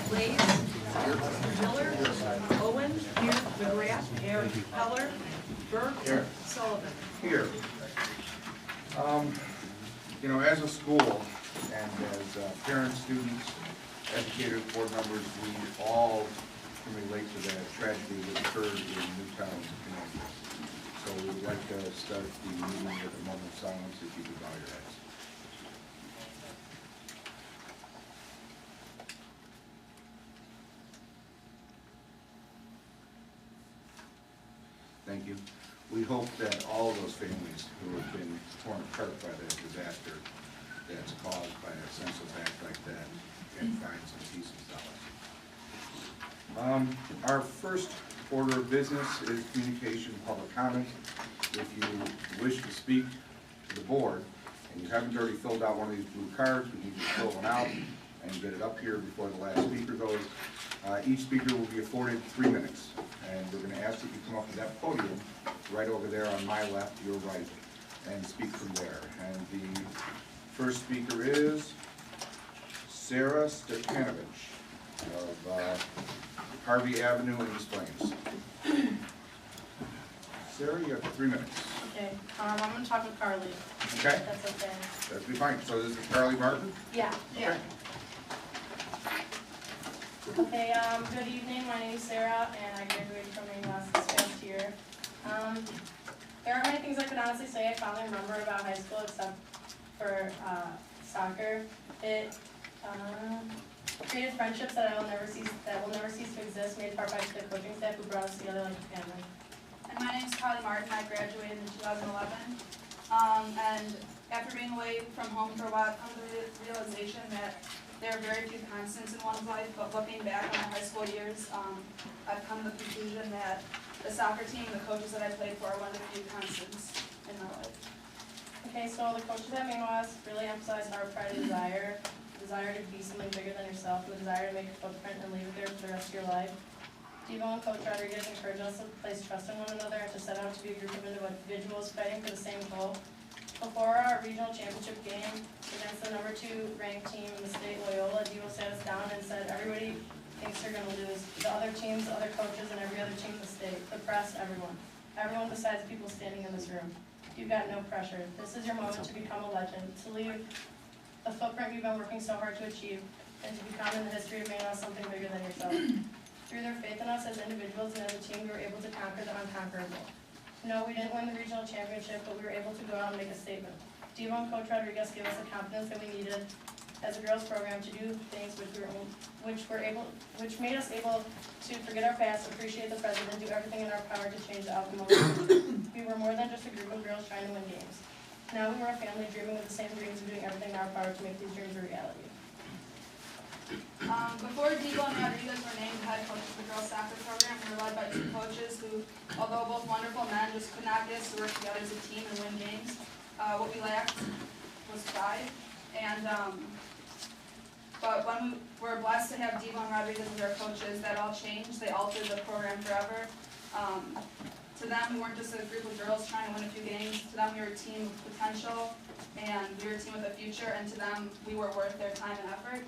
Blaze. Miller. Owen. McGrath. Here. Heller. Burke. Here. Sullivan. Here. You know, as a school and as parents, students, educators, board members, we all can relate to that tragedy that occurred in Newtown, Connecticut. So we would like to start the meeting with a moment of silence if you could bow your heads. Thank you. We hope that all those families who have been torn apart by that disaster that's caused by a senseless act like that can find some peace and solace. Our first order of business is communication, public comment. If you wish to speak to the board and you haven't already filled out one of these blue cards, we need you to fill one out and get it up here before the last speaker goes. Each speaker will be afforded 3 minutes, and we're going to ask that you come up to that podium right over there on my left, your right, and speak from there. And the first speaker is Sarah Stepkanovich of Harvey Avenue in East Plains. Sarah, you have 3 minutes. Okay, I'm gonna talk with Carly. Okay, That's okay. that'd be fine. So this is Carly Martin? Yeah. Okay. Okay, good evening, my name is Sarah, and I graduated from Maine West this past year. There aren't many things I could honestly say I fondly remember about high school except for soccer. It created friendships that will never cease to exist, made part by the coaching staff who brought us together like a family. And my name is Carly Martin. I graduated in 2011. And after being away from home for a while, I've come to the realization that there are very few constants in one's life, but looking back on my high school years, I've come to the conclusion that the soccer team and the coaches that I played for are one of the few constants in my life. Okay, so the coaches at Maine West really emphasize our pride and desire, the desire to be something bigger than yourself, the desire to make a footprint and leave it there for the rest of your life. Devo and Coach Rodriguez encourage us to place trust in one another and to set out to be a group of individuals fighting for the same goal. Before our regional championship game against the number 2 ranked team in the state, Loyola, Devo sat us down and said, everybody thinks they're going to lose. The other teams, the other coaches, and every other team in the state, the press, everyone. Everyone besides the people standing in this room. You've got no pressure. This is your moment to become a legend, to leave the footprint you've been working so hard to achieve, and to become in the history of Maine West something bigger than yourself. Through their faith in us as individuals and as a team, we were able to conquer the unconquerable. No, we didn't win the regional championship, but we were able to go out and make a statement. Devo and Coach Rodriguez gave us the confidence that we needed as a girls program to do things which made us able to forget our past, appreciate the present, and do everything in our power to change the outcome of it. We were more than just a group of girls trying to win games. Now we were a family dreaming of the same dreams and doing everything in our power to make these dreams a reality. Before Devo and Rodriguez were named head coaches of the girls soccer program, we were led by 2 coaches who, although both wonderful men, just could not get us to work together as a team and win games. What we lacked was pride, and but when we were blessed to have Devo and Rodriguez as our coaches, that all changed. They altered the program forever. To them, we weren't just a group of girls trying to win a few games. To them, we were a team with potential, and we were a team with a future, and to them, we were worth their time and effort.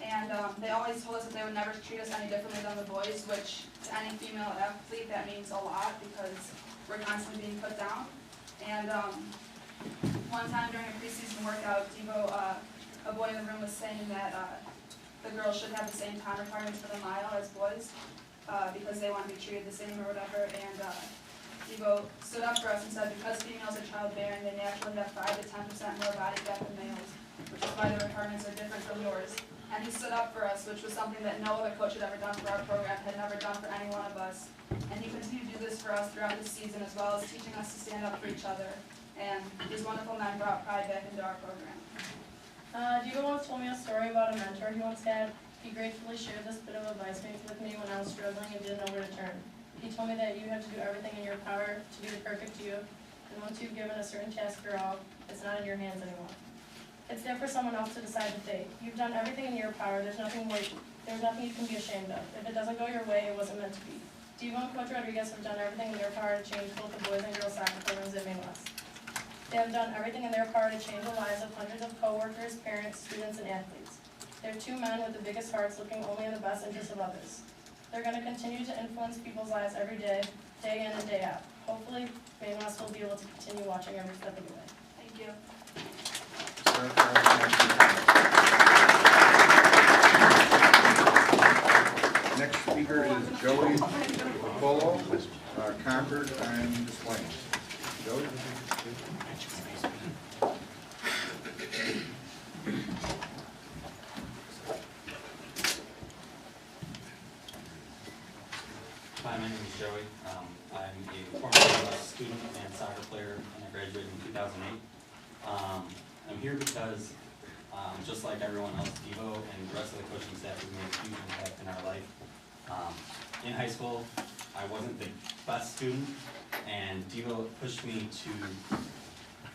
And they always told us that they would never treat us any differently than the boys, which to any female athlete, that means a lot because we're constantly being put down. And one time during a preseason workout, Devo, a boy in the room was saying that the girls should have the same time requirements for the mile as boys because they want to be treated the same or whatever. And Devo stood up for us and said because females are childbearing, they naturally have 5 to 10% more body fat than males, which is why the requirements are different from yours. And he stood up for us, which was something that no other coach had ever done for our program, had never done for any one of us. And he continued to do this for us throughout the season, as well as teaching us to stand up for each other. And these wonderful men brought pride back into our program. Devo once told me a story about a mentor he once had. He gratefully shared this bit of advice with me when I was struggling and didn't know where to turn. He told me that you have to do everything in your power to be the perfect you, and once you've given a certain task your all, it's not in your hands anymore. It's there for someone else to decide to take. You've done everything in your power. There's nothing you can be ashamed of. If it doesn't go your way, it wasn't meant to be. Devo and Coach Rodriguez have done everything in their power to change both the boys and girls soccer programs at Maine West. They have done everything in their power to change the lives of hundreds of coworkers, parents, students, and athletes. They're two men with the biggest hearts looking only in the best interest of others. They're going to continue to influence people's lives every day, day in and day out. Hopefully, Maine West will be able to continue watching every step of the way. Thank you. Next speaker is Joey Polo, Concord and Des Plaines. Joey? Hi, my name is Joey. I'm a former US student and soccer player, and I graduated in 2008. I'm here because, just like everyone else, Devo and the rest of the coaching staff have made a huge impact in our life. In high school, I wasn't the best student, and Devo pushed me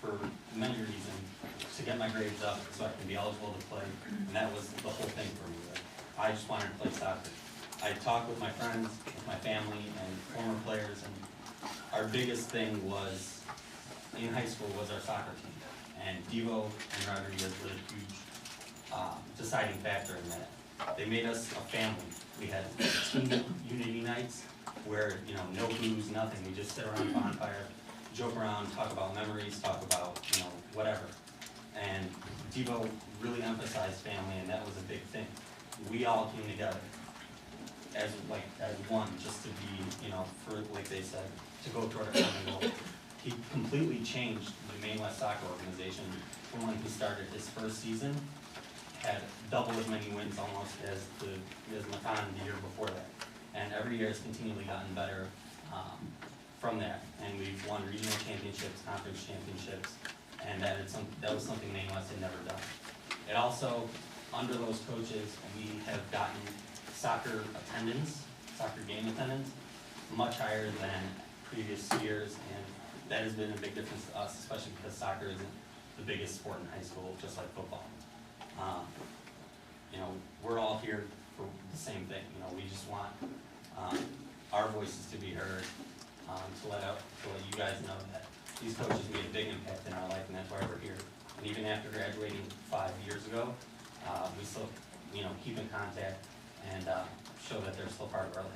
for many reasons, to get my grades up so I can be eligible to play, and that was the whole thing for me. Like, I just wanted to play soccer. I talked with my friends, with my family, and former players, and our biggest thing was, in high school, was our soccer team. And Devo and Rodriguez were a huge deciding factor in that. They made us a family. We had team unity nights where, no booze, nothing. We just sit around a bonfire, joke around, talk about memories, talk about, whatever. And Devo really emphasized family, and that was a big thing. We all came together as one, just to be, for, like they said, to go toward a common goal. He completely changed the Maine West Soccer Organization from when he started his first season, had double as many wins almost as Macon the year before that. And every year has continually gotten better from that. And we've won regional championships, conference championships, and that was something Maine West had never done. It also, under those coaches, we have gotten soccer game attendance, much higher than previous years, and that has been a big difference to us, especially because soccer isn't the biggest sport in high school, just like football. We're all here for the same thing. We just want our voices to be heard, to let you guys know that these coaches made a big impact in our life, and that's why we're here. And even after graduating 5 years ago, we still, keep in contact and show that they're still part of our life.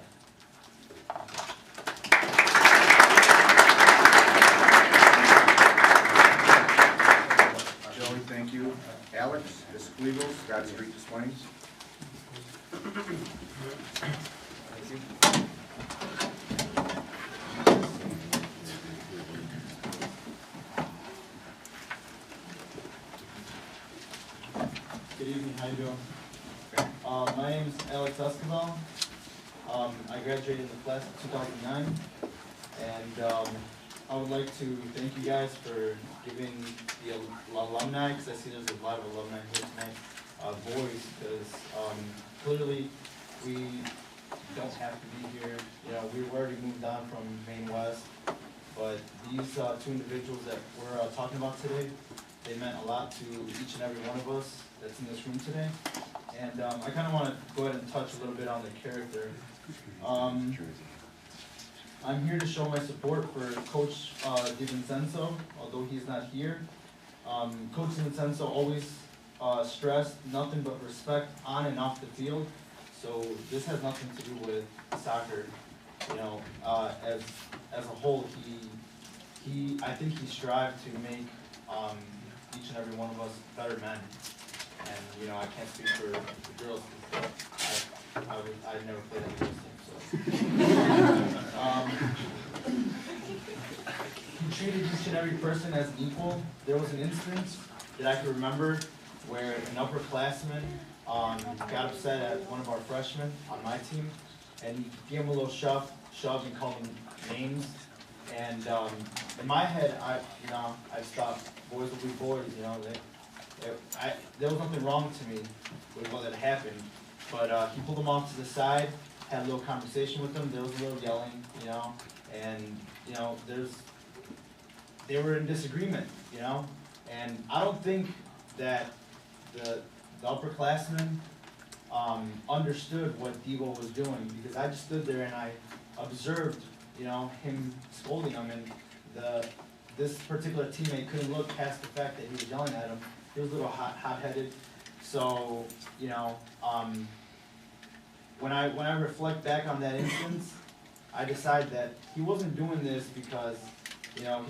Joey, thank you. Alex Esquivel, Scott Street, Des Plaines. Good evening, how you doing? My name is Alex Esquivel. I graduated in the class of 2009, and I would like to thank you guys for giving the alumni, because I see there's a lot of alumni here tonight, voice, because clearly we don't have to be here. We've already moved on from Maine West, but these two individuals that we're talking about today, they meant a lot to each and every one of us that's in this room today. And I kind of want to go ahead and touch a little bit on their character. I'm here to show my support for Coach DiVincenzo, although he's not here. Coach DiVincenzo always stressed nothing but respect on and off the field. So this has nothing to do with soccer. As a whole, I think he strived to make each and every one of us better men. And I can't speak for the girls, because I never played on the girls team. He treated each and every person as an equal. There was an instance that I can remember where an upperclassman got upset at one of our freshmen on my team, and he gave him a little shove and called him names. And in my head, I stopped. Boys will be boys, there was nothing wrong to me with what had happened, but he pulled him off to the side, had a little conversation with him. There was a little yelling, and they were in disagreement, and I don't think that the upperclassmen understood what Devo was doing, because I just stood there and I observed, him scolding him, and this particular teammate couldn't look past the fact that he was yelling at him. He was a little hot-headed, So, you know, when I reflect back on that instance, I decide that he wasn't doing this because, you know,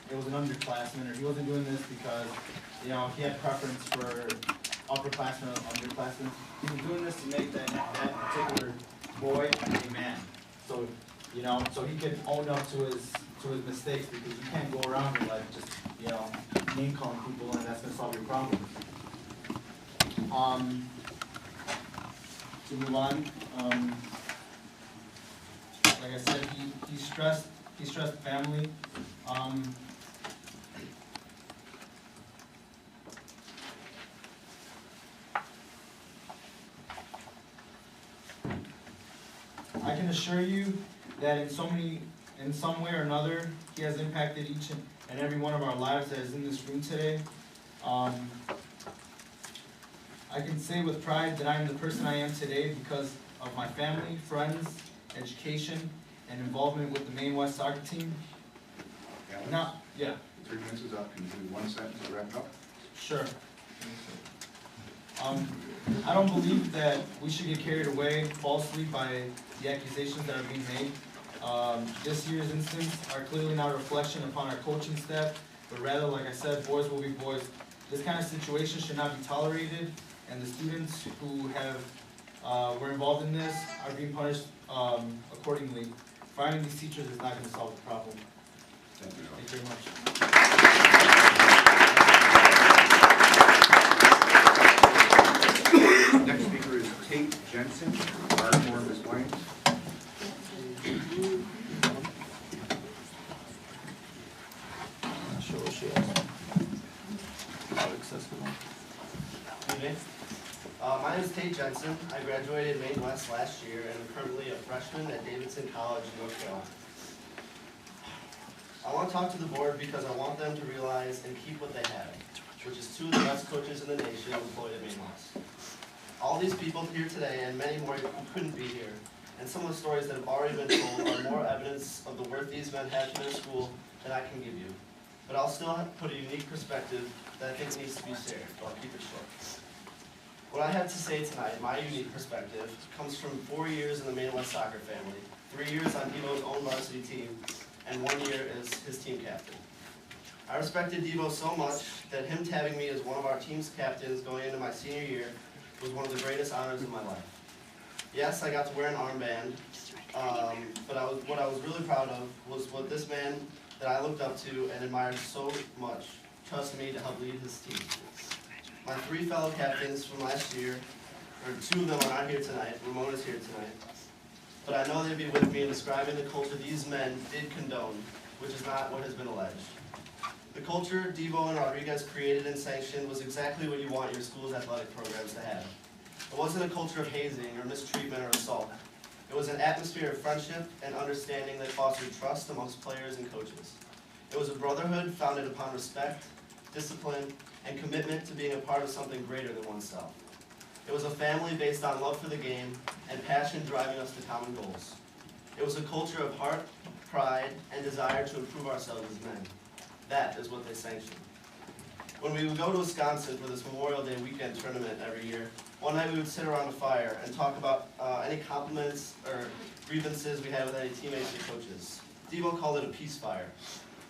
it was an underclassman, or he wasn't doing this because, you know, he had preference for upperclassmen or underclassmen. He was doing this to make that particular boy a man. So, you know, so he could own up to his mistakes, because you can't go around in life just, you know, name calling people, and that's gonna solve your problems. To move on, like I said, he stressed family. I can assure you that in some way or another, he has impacted each and every one of our lives that is in this room today. I can say with pride that I am the person I am today because of my family, friends, education, and involvement with the Maine West soccer team. Alex, Now, yeah, 3 minutes is up. Can you do one sentence to wrap it up? sure. I don't believe that we should get carried away falsely by the accusations that are being made. This year's instance are clearly not a reflection upon our coaching staff, but rather, like I said, boys will be boys. This kind of situation should not be tolerated, and the students who were involved in this are being punished accordingly. Firing these teachers is not going to solve the problem. Thank you. Thank you very much. Next speaker is Tate Jensen, Ardmore, Ms. Williams. Not sure what she has. Evening. My name is Tate Jensen. I graduated Maine West last year and am currently a freshman at Davidson College in North Carolina. I want to talk to the board because I want them to realize and keep what they have, which is 2 of the best coaches in the nation employed at Maine West. All these people here today, and many more who couldn't be here, and some of the stories that have already been told are more evidence of the worth these men have to their school than I can give you. But I'll still put a unique perspective that I think needs to be shared, so I'll keep it short. What I have to say tonight, my unique perspective, comes from 4 years in the Maine West soccer family, 3 years on Devo's own varsity team, and 1 year as his team captain. I respected Devo so much that him tabbing me as one of our team's captains going into my senior year was one of the greatest honors of my life. Yes, I got to wear an armband, but what I was really proud of was what this man that I looked up to and admired so much trusted me to help lead his team. My 3 fellow captains from last year, or 2 of them are not here tonight, Ramona's here tonight, but I know they'd be with me in describing the culture these men did condone, which is not what has been alleged. The culture Devo and Rodriguez created and sanctioned was exactly what you want your school's athletic programs to have. It wasn't a culture of hazing or mistreatment or assault. It was an atmosphere of friendship and understanding that fostered trust amongst players and coaches. It was a brotherhood founded upon respect, discipline, and commitment to being a part of something greater than oneself. It was a family based on love for the game and passion driving us to common goals. It was a culture of heart, pride, and desire to improve ourselves as men. That is what they sanctioned. When we would go to Wisconsin for this Memorial Day weekend tournament every year, one night we would sit around a fire and talk about any compliments or grievances we had with any teammates or coaches. Devo called it a peace fire.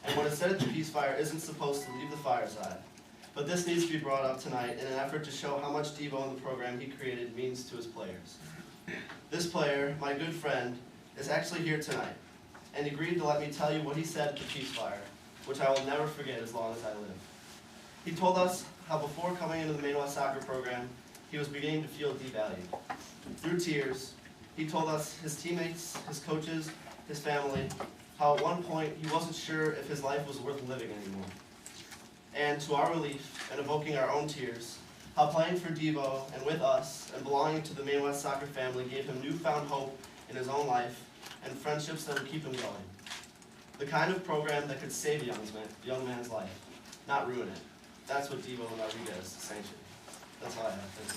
And what is said at the peace fire isn't supposed to leave the fireside. But this needs to be brought up tonight in an effort to show how much Devo and the program he created means to his players. This player, my good friend, is actually here tonight and agreed to let me tell you what he said at the peace fire, which I will never forget as long as I live. He told us how before coming into the Maine West soccer program, he was beginning to feel devalued. Through tears, he told us his teammates, his coaches, his family, how at one point he wasn't sure if his life was worth living anymore. And to our relief, and evoking our own tears, how playing for Devo and with us and belonging to the Maine West soccer family gave him newfound hope in his own life and friendships that would keep him going. The kind of program that could save a young man's life, not ruin it. That's what Devo and Rodriguez sanctioned. That's all I have. Thank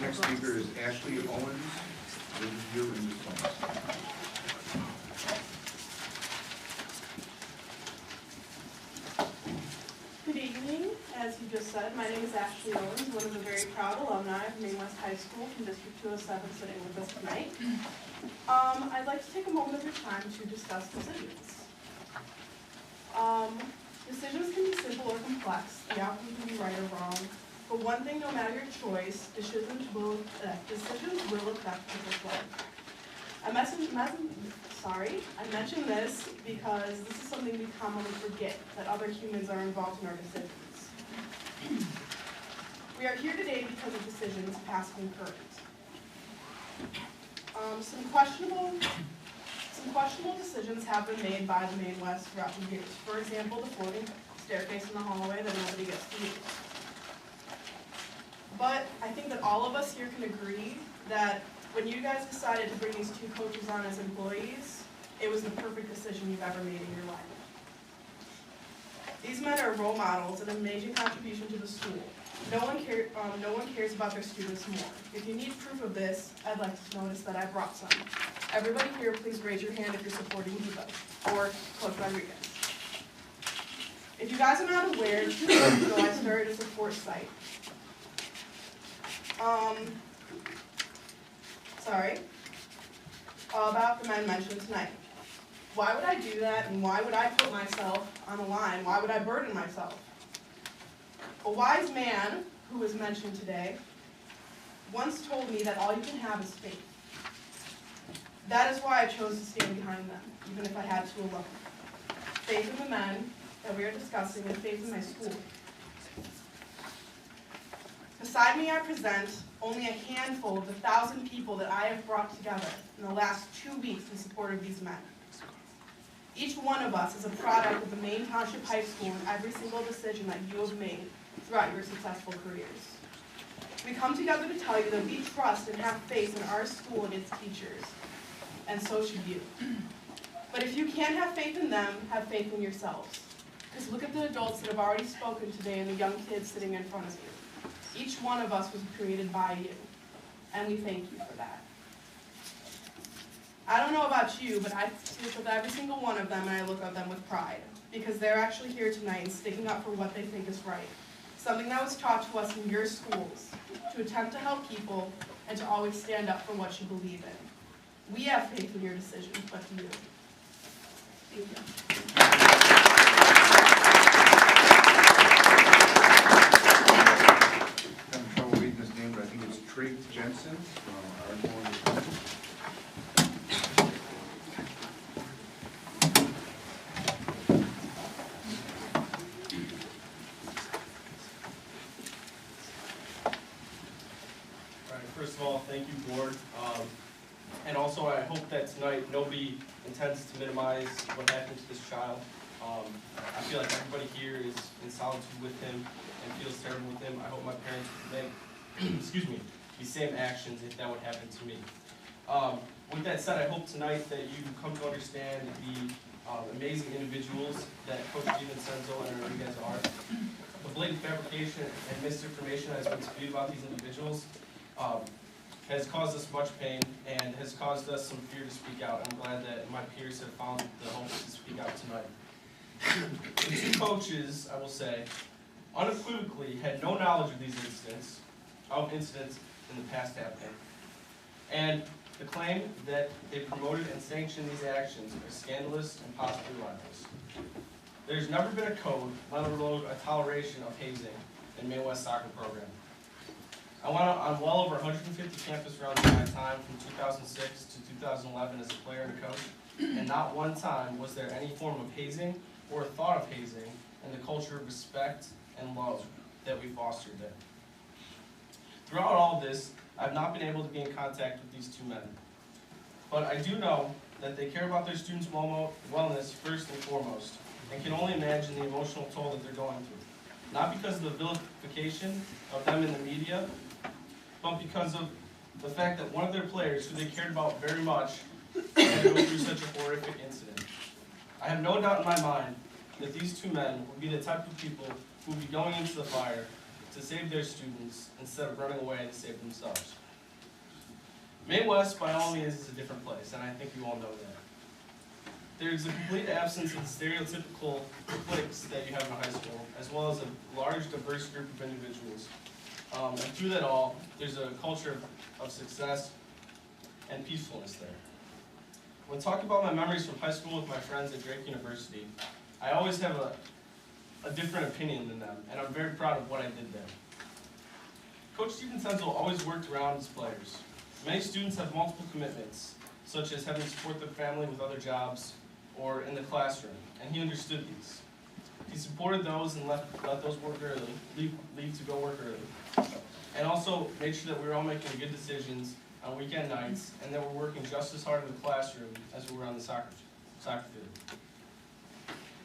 you. Next speaker is Ashley Owens. This is you and Ms. Thomas. as you just said, my name is Ashley Owens, one of the very proud alumni of Maine West High School from District 207 sitting with us tonight. I'd like to take a moment of your time to discuss decisions. Decisions can be simple or complex, the outcome can be right or wrong, but one thing, no matter your choice, decisions will affect people's life. I mention this because this is something we commonly forget, that other humans are involved in our decisions. We are here today because of decisions past and current. Some questionable decisions have been made by the Maine West throughout the years. For example, the floating staircase in the hallway that nobody gets to use. But I think that all of us here can agree that when you guys decided to bring these two coaches on as employees, it was the perfect decision you've ever made in your life. These men are role models and an amazing contribution to the school. No one cares about their students more. If you need proof of this, I'd like to notice that I brought some. Everybody here, please raise your hand if you're supporting Devo or Coach Rodriguez. If you guys are not aware, 2 years ago I started a support site. About the men mentioned tonight. Why would I do that, and why would I put myself on the line? Why would I burden myself? A wise man, who was mentioned today, once told me that all you can have is faith. That is why I chose to stand behind them, even if I had to alone. Faith in the men that we are discussing, and faith in my school. Beside me, I present only a handful of the 1,000 people that I have brought together in the last 2 weeks in support of these men. Each one of us is a product of the Maine Township High School and every single decision that you have made throughout your successful careers. We come together to tell you that we trust and have faith in our school and its teachers, and so should you. But if you can't have faith in them, have faith in yourselves. Because look at the adults that have already spoken today and the young kids sitting in front of you. Each one of us was created by you, and we thank you for that. I don't know about you, but I speak with every single one of them and I look at them with pride, because they're actually here tonight and sticking up for what they think is right. Something that was taught to us in your schools, to attempt to help people and to always stand up for what you believe in. We have faith in your decisions, but do you? Thank you. Having trouble reading his name, but I think it's Trigg Jensen from Ardmore. First of all, thank you, board. And also, I hope that tonight nobody intends to minimize what happened to this child. I feel like everybody here is in solitude with him and feels terrible with him. I hope my parents would make, excuse me, the same actions if that would happen to me. With that said, I hope tonight that you come to understand the amazing individuals that Coach DiVincenzo and Rodriguez are. The blatant fabrication and misinformation that has been spewed about these individuals has caused us much pain and has caused us some fear to speak out. I'm glad that my peers have found the hope to speak out tonight. The 2 coaches, I will say, unequivocally had no knowledge of these incidents in the past happening. And the claim that they promoted and sanctioned these actions are scandalous and possibly libelous. There's never been a code, let alone a toleration of hazing in Maine West soccer program. I went on well over 150 campus rounds in my time from 2006 to 2011 as a player and a coach, and not one time was there any form of hazing or thought of hazing in the culture of respect and love that we fostered there. Throughout all this, I've not been able to be in contact with these 2 men, but I do know that they care about their students' wellness first and foremost, and can only imagine the emotional toll that they're going through. Not because of the vilification of them in the media, but because of the fact that one of their players, who they cared about very much, had to go through such a horrific incident. I have no doubt in my mind that these 2 men would be the type of people who would be going into the fire to save their students instead of running away to save themselves. Maine West, by all means, is a different place, and I think you all know that. there's a complete absence of the stereotypical cliques that you have in high school, as well as a large, diverse group of individuals. And through that all, there's a culture of success and peacefulness there. When talking about my memories from high school with my friends at Drake University, I always have a different opinion than them, and I'm very proud of what I did there. Coach DiVincenzo always worked around his players. Many students have multiple commitments, such as having to support their family with other jobs or in the classroom, and he understood these. He supported those and let those work early, leave to go work early, and also made sure that we were all making good decisions on weekend nights, and that we're working just as hard in the classroom as we were on the soccer field.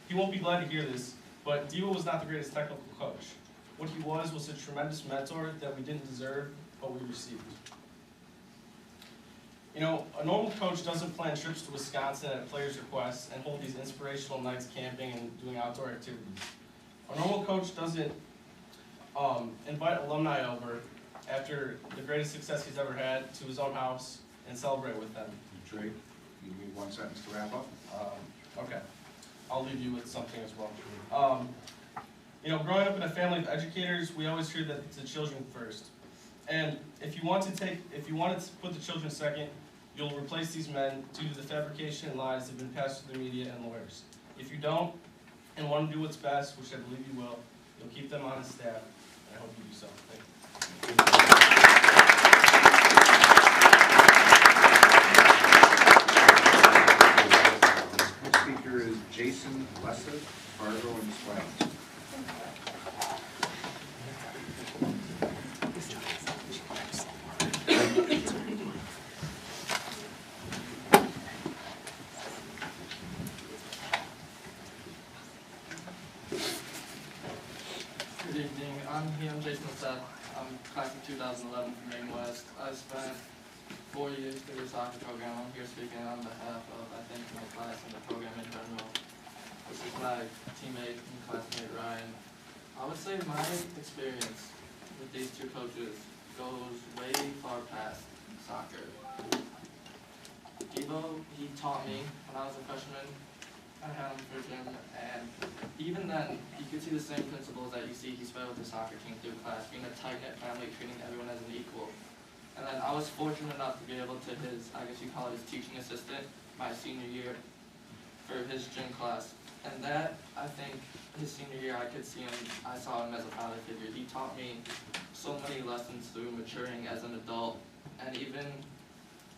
He won't be glad to hear this, but Devo was not the greatest technical coach. What he was a tremendous mentor that we didn't deserve, but we received. You know, a normal coach doesn't plan trips to Wisconsin at a player's request and hold these inspirational nights camping and doing outdoor activities. A normal coach doesn't invite alumni over after the greatest success he's ever had to his own house and celebrate with them. Drake, you need one sentence to wrap up? Okay, I'll leave you with something as well. You know, growing up in a family of educators, we always hear that it's the children first. And if you want to put the children second, you'll replace these men due to the fabrication and lies that have been passed through the media and lawyers. If you don't, and want to do what's best, which I believe you will, you'll keep them on his staff, and I hope you do so. Thank you. Next speaker is Jason Lessa, Fargo and Swag. Good evening, I'm Jason Seth. I'm class of 2011 from Maine West. I spent 4 years through the soccer program. I'm here speaking on behalf of, I think, my class and the program in general. This is my teammate and classmate Ryan. I would say my experience with these two coaches goes way far past soccer. Devo, he taught me when I was a freshman. I had him for gym, and even then, you could see the same principles that you see he spread with the soccer team through class, being a tight-knit family, treating everyone as an equal. And then I was fortunate enough to be able to I guess you call it his teaching assistant, my senior year, for his gym class. And that, I think, his senior year, I saw him as a father figure. He taught me so many lessons through maturing as an adult, and even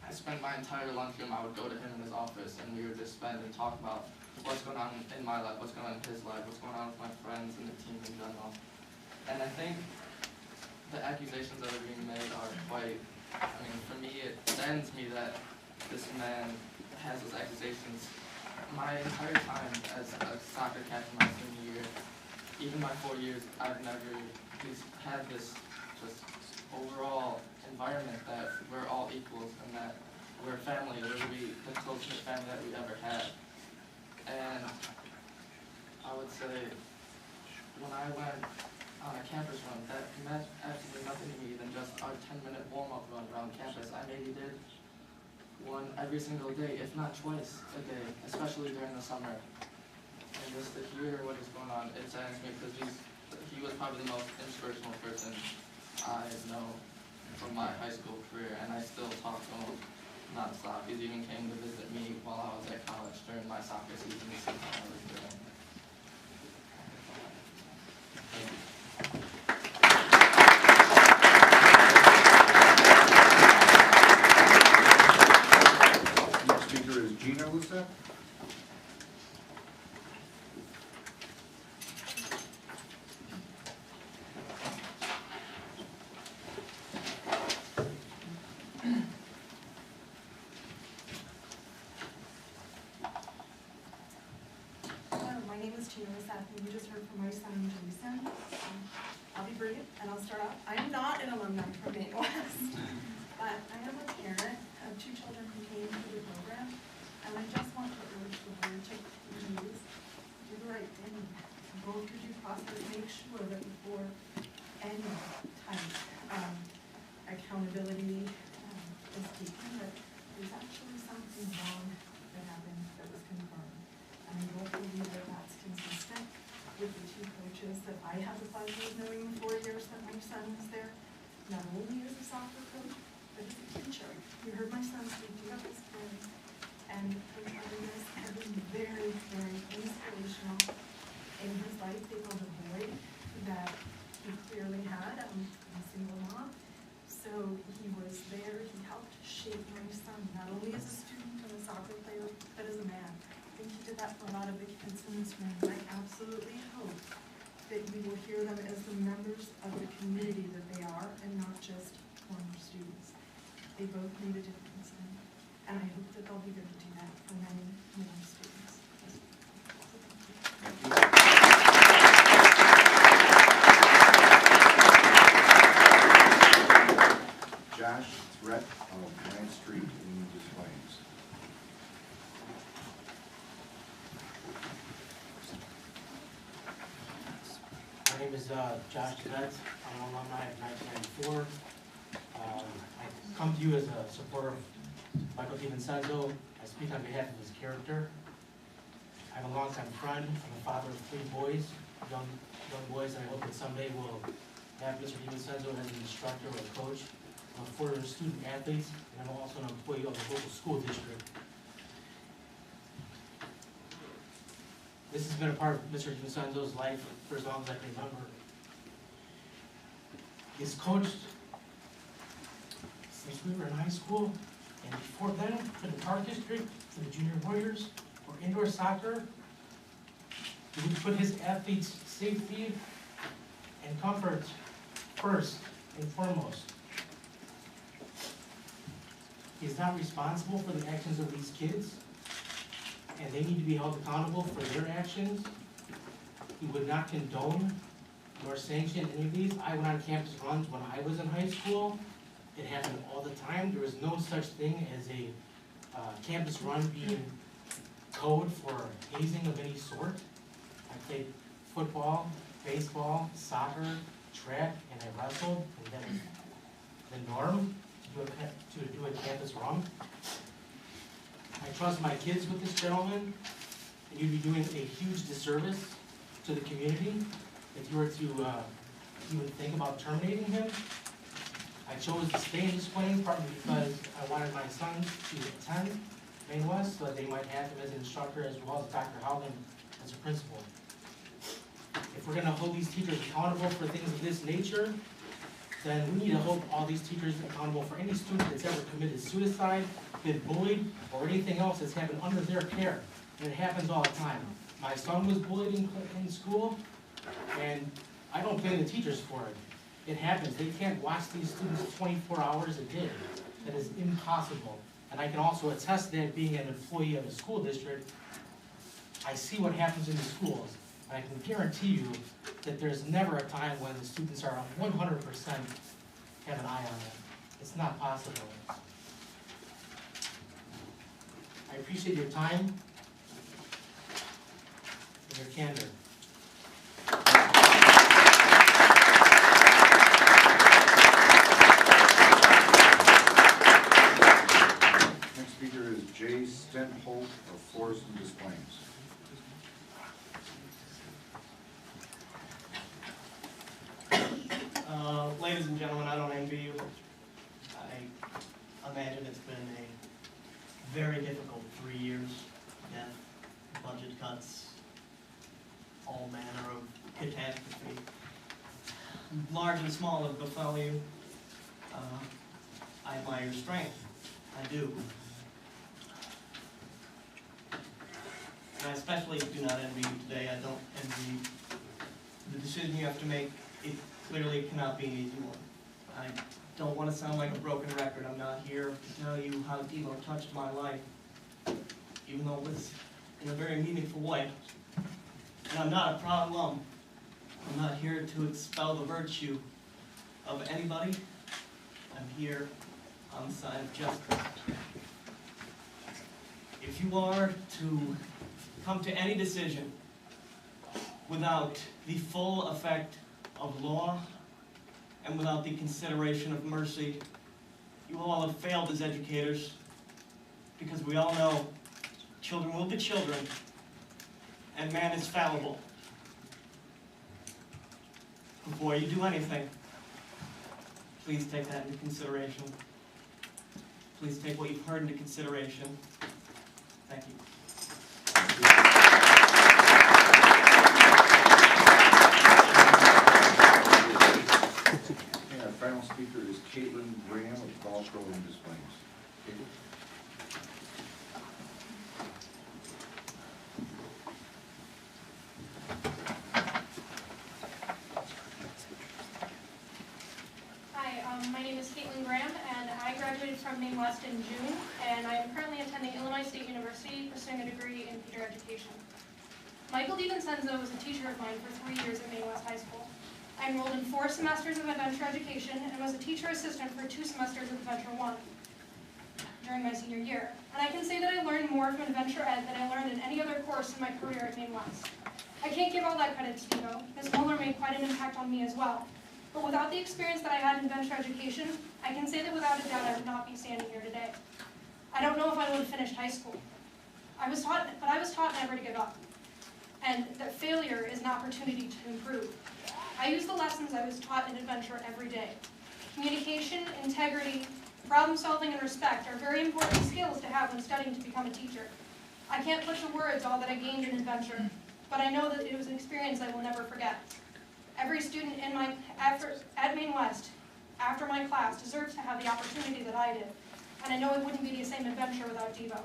I spent my entire lunchroom, I would go to him in his office, and we would just spend and talk about what's going on in my life, what's going on in his life, what's going on with my friends and the team in general. And I think the accusations that are being made are quite, for me, it saddens me that this man has those accusations. My entire time as a soccer captain my senior year, even my 4 years, I've never had this just overall environment that we're all equals and that we're a family, literally the closest family that we ever had. And I would say, when I went on a campus run, that meant absolutely nothing to me than just our 10-minute warm-up run around campus. I maybe did one every single day, if not twice a day, especially during the summer. And just to hear what is going on, it saddens me because he was probably the most inspirational person I know from my high school career, and I still talk to him nonstop. He even came to visit me while I was at college during my soccer season to see how I was doing. Thank you. Next speaker is Gina Lissa. My name is Gina Lissa, and you just heard from my son, Jason. I'll be brief, and I'll start off. I am not an alumni from Maine West, but I am a parent of 2 children who came to the program, and I just want to urge the board to please do the right thing. Go through due process, make sure that before any type of accountability is taken, that there's actually something wrong that happened that was confirmed. And I don't believe that that's consistent with the two coaches that I had the pleasure of knowing the 4 years that my son was there, not only as a soccer coach, but as a teacher. You heard my son speak to you about his friends, and Coach Rodriguez has been very, very inspirational in his life. They filled a void that he clearly had. I'm a single mom, so he was there. He helped shape my son, not only as a student and a soccer player, but as a man. I think he did that for a lot of the kids in this room, and I absolutely hope that you will hear them as the members of the community that they are, and not just former students. They both made a difference, and I hope that they'll be able to do that for many more students. So, thank you. Josh Threat of Grand Street in Des Plaines. My name is Josh Threat. I'm an alumni of 1994. I come to you as a supporter of Michael DiVincenzo. I speak on behalf of his character. I'm a longtime friend. I'm a father of 3 boys, young boys, and I hope that someday we'll have Mr. DiVincenzo as an instructor or a coach. I'm a former student athlete, and I'm also an employee of the local school district. This has been a part of Mr. DiVincenzo's life for as long as I can remember. He's coached since we were in high school, and before then, for the Park District, for the Junior Warriors, or indoor soccer. He would put his athletes' safety and comfort first and foremost. He is not responsible for the actions of these kids, and they need to be held accountable for their actions. He would not condone nor sanction any of these. I went on campus runs when I was in high school. It happened all the time. There was no such thing as a campus run being code for hazing of any sort. I played football, baseball, soccer, track, and I wrestled, and that was the norm to do a campus run. I trust my kids with this gentleman, and you'd be doing a huge disservice to the community if you were to even think about terminating him. I chose to stay in Des Plaines partly because I wanted my sons to attend Maine West so that they might have him as an instructor as well as Dr. Howland as a principal. If we're going to hold these teachers accountable for things of this nature, then we need to hold all these teachers accountable for any student that's ever committed suicide, been bullied, or anything else that's happened under their care. And it happens all the time. My son was bullied in school, and I don't blame the teachers for it. It happens. They can't watch these students 24 hours a day. That is impossible. And I can also attest to that being an employee of a school district. I see what happens in the schools, and I can guarantee you that there's never a time when the students are 100% have an eye on them. It's not possible. I appreciate your time and your candor. Next speaker is Jay Stenholt of Forest and Des Plaines. Ladies and gentlemen, I don't envy you. I imagine it's been a very difficult 3 years. Death, budget cuts, all manner of catastrophe. Large and small have befell you. I admire your strength. I do. And I especially do not envy you today. I don't envy the decision you have to make. It clearly cannot be an easy one. I don't want to sound like a broken record. I'm not here to tell you how Devo touched my life, even though it was in a very meaningful way. And I'm not a proud alum. I'm not here to expel the virtue of anybody. I'm here on the side of justice. If you are to come to any decision without the full effect of law and without the consideration of mercy, you will all have failed as educators, because we all know children will be children, and man is fallible. Before you do anything, please take that into consideration. Please take what you've heard into consideration. Thank you. And our final speaker is Caitlin Graham of Ball Pro and Displays. Caitlin? Hi, my name is Caitlin Graham, and I graduated from Maine West in June, and I am currently attending Illinois State University, pursuing a degree in theater education. Michael DiVincenzo was a teacher of mine for 3 years at Maine West High School. I enrolled in 4 semesters of adventure education and was a teacher assistant for 2 semesters of Adventure 1 during my senior year. And I can say that I learned more from Adventure Ed than I learned in any other course in my career at Maine West. I can't give all that credit to Steve-O. Ms. Mueller made quite an impact on me as well. But without the experience that I had in adventure education, I can say that without a doubt I would not be standing here today. I don't know if I would have finished high school. I was taught never to give up, and that failure is an opportunity to improve. I use the lessons I was taught in adventure every day. Communication, integrity, problem solving, and respect are very important skills to have when studying to become a teacher. I can't put to words all that I gained in adventure, but I know that it was an experience I will never forget. Every student in my efforts at Maine West, after my class, deserves to have the opportunity that I did, and I know it wouldn't be the same adventure without Devo.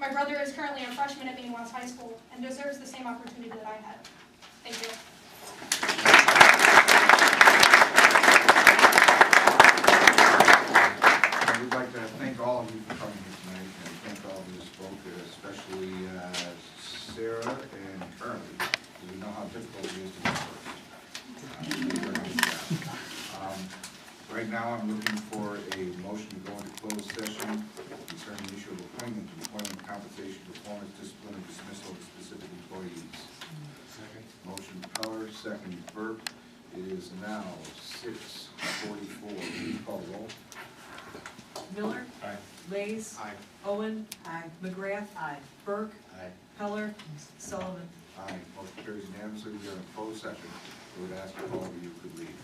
My brother is currently a freshman at Maine West High School and deserves the same opportunity that I had. Thank you. I would like to thank all of you for coming here tonight, and thank all who spoke, especially Sarah and Carly, because we know how difficult it is to be first. Right now, I'm looking for a motion to go into closed session concerning the issue of appointment, employment, compensation, performance, discipline, and dismissal of specific employees. Second. Motion Keller, second Burke. It is now 6:44. Please call the roll. Miller. Aye. Mays. Aye. Owen. Aye. McGrath. Aye. Burke. Aye. Heller. Sullivan. Aye. Motion carries unanimously. We are in closed session. We would ask if all of you could leave.